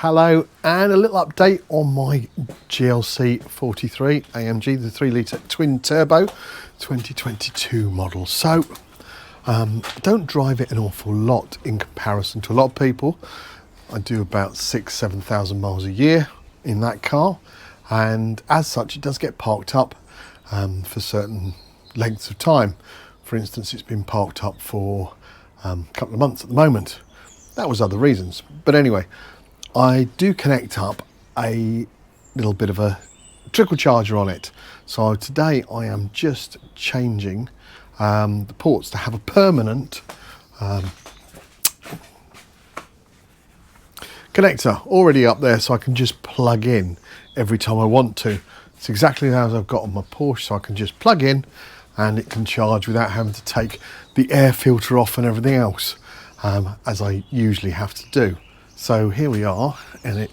hello, and a little update on my GLC 43 AMG, the 3 litre twin turbo 2022 model. So I don't drive it an awful lot in comparison to a lot of people. I do about 6,000-7,000 miles a year in that car, and as such it does get parked up for certain lengths of time. For instance, it's been parked up for a couple of months at the moment. That was other reasons, but anyway, I do connect up a little bit of a trickle charger on it. So today I am just changing the ports to have a permanent connector already up there, so I can just plug in every time I want to. It's exactly as I've got on my Porsche, so I can just plug in and it can charge without having to take the air filter off and everything else, as I usually have to do. So here we are, and I've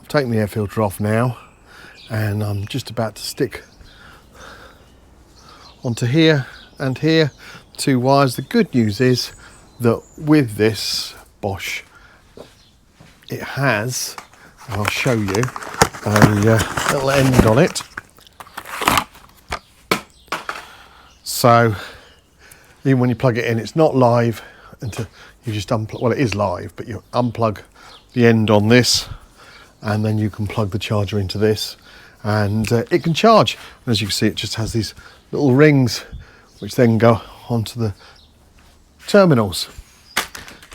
taken the air filter off now, and I'm just about to stick onto here and here 2 wires. The good news is that with this Bosch, it has, and I'll show you, a little end on it. So even when you plug it in, it's not live until you just unplug. Well, it is live, but you unplug the end on this, and then you can plug the charger into this, and it can charge. And as you can see, it just has these little rings which then go onto the terminals.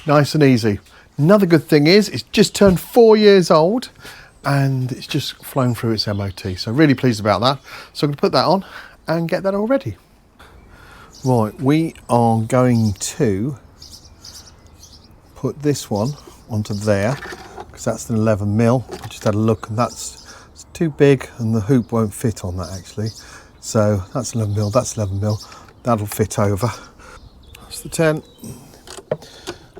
Nice and easy. Another good thing is it's just turned 4 years old, and it's just flown through its MOT. So really pleased about that. So I'm going to put that on and get that all ready. Right, we are going to put this one onto there, because that's an 11mm. I just had a look, and it's too big, and the hoop won't fit on that actually. So that's 11mm, that's 11mm. That'll fit over. That's the 10.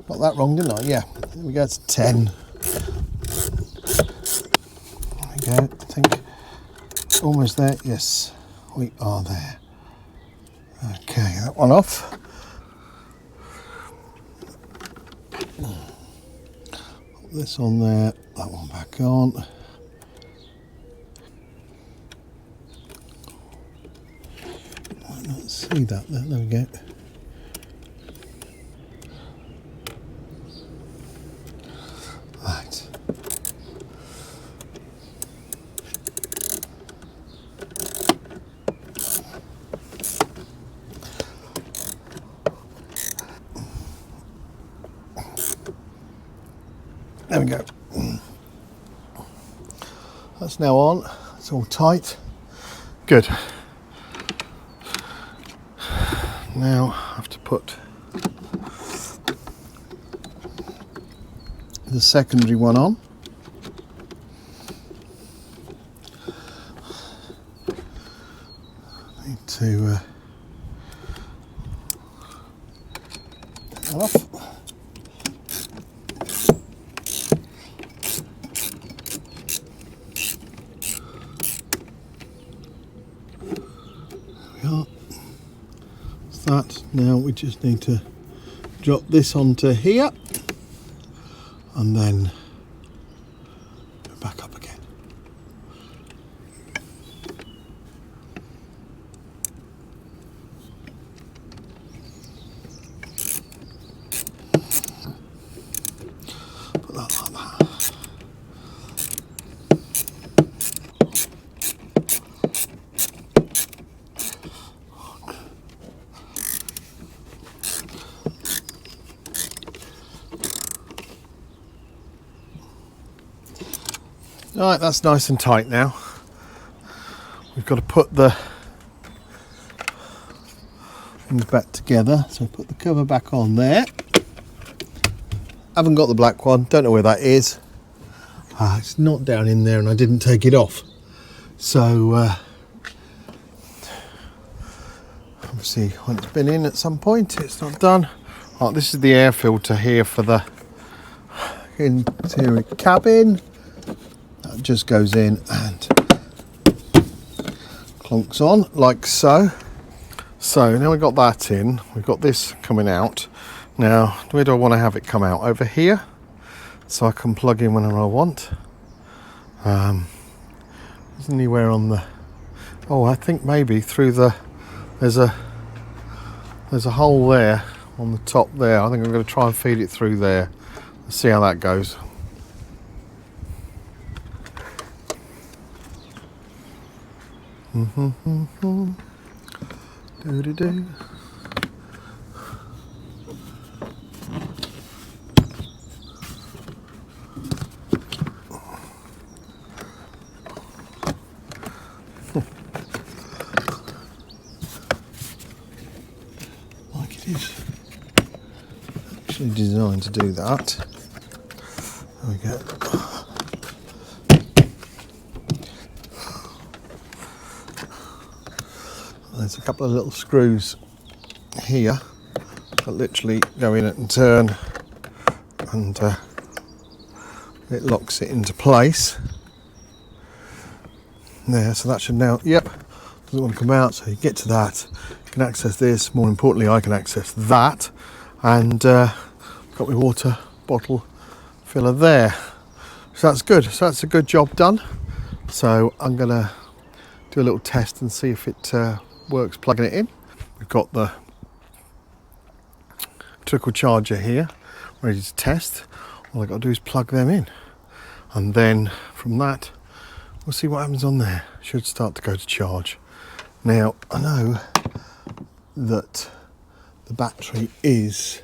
Got that wrong, didn't I? Yeah, there we go, it's 10. There we go, I think. Almost there, yes, we are there. Okay, that one off. Put this on there, that one back on. Might not see that there we go. Right. There we go. That's now on. It's all tight. Good. Now I have to put the secondary one on. Need to take that off. That. Now we just need to drop this onto here and then go back up again. Put that like that. Right, that's nice and tight now. We've got to put the things back together. So put the cover back on there. Haven't got the black one, don't know where that is. It's not down in there, and I didn't take it off. So obviously when it's been in at some point, it's not done. Right, this is the air filter here for the interior cabin. That just goes in and clunks on like so. So now we've got that in, we've got this coming out. Now, where do I want to have it come out? Over here, so I can plug in whenever I want. There's anywhere on the... Oh, I think maybe through the... There's a hole there on the top there. I think I'm going to try and feed it through there. Let's see how that goes. Do-do-do. Like it is actually designed to do that. There we go. There's a couple of little screws here that literally go in and turn, and it locks it into place there. So that should now, yep, doesn't want to come out. So you get to that, you can access this. More importantly, I can access that, and got my water bottle filler there. So that's good. So that's a good job done. So I'm gonna do a little test and see if it works plugging it in. We've got the trickle charger here ready to test. All I've got to do is plug them in, and then from that we'll see what happens on there. Should start to go to charge. Now I know that the battery is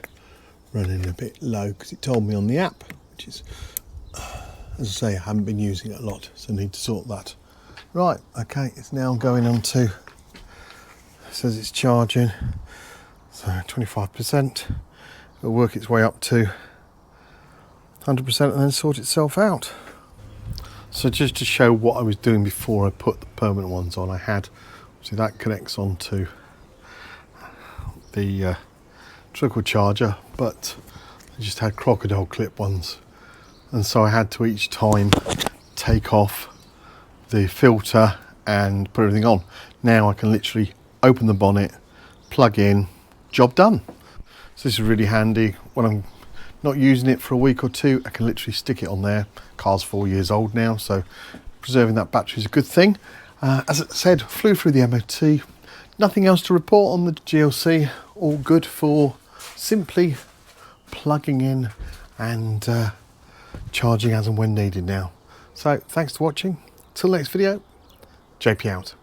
running a bit low because it told me on the app, which is, as I say, I haven't been using it a lot, so I need to sort that. Right, okay, it's now going on to, it says it's charging, so 25%. It'll work its way up to 100% and then sort itself out. So just to show what I was doing before I put the permanent ones on, I had, see that connects onto the trickle charger, but I just had crocodile clip ones, and so I had to each time take off the filter and put everything on. Now I can literally open the bonnet, plug in, job done. So this is really handy when I'm not using it for a week or two. I can literally stick it on there. Car's 4 years old now, so preserving that battery is a good thing. As I said, flew through the MOT. Nothing else to report on the GLC. All good for simply plugging in and charging as and when needed now. So thanks for watching. Till next video, JP out.